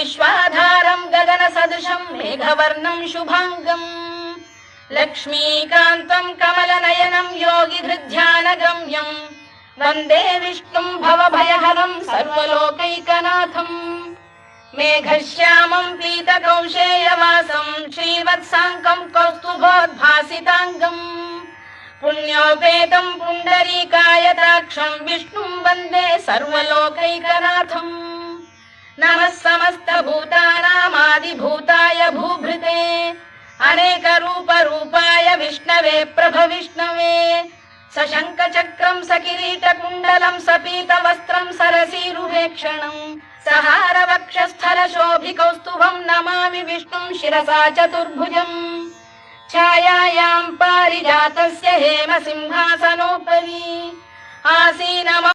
विश्वाधारं गगनसदृशं मेघवर्णं शुभांगम् लक्ष्मीकान्तं कमलनयनं योगिधृध्यानगम्यं वन्दे विष्णुं भवभयहरं सर्वलोकैकनाथम् मेघश्यामं पीतकौशेयवासं श्रीवत्साङ्कं कौस्तुभोद्भासिताङ्गम् पुण्योपेतं पुण्डरीकायताक्षं विष्णुं वन्दे सर्वलोकैकनाथम् नमः समस्तभूतानामादिभूताय भूभृते अनेकरूपरूपाय विष्णवे प्रभविष्णवे सशङ्खचक्रं सकिरीटकुण्डलं सपीतवस्त्रं सरसीरुहेक्षणं सहारवक्षस्थलशोभिकौस्तुभं नमामि विष्णुं शिरसा चतुर्भुजम् छायायां पारिजातस्य हेमसिंहासनोपरि आसीनम्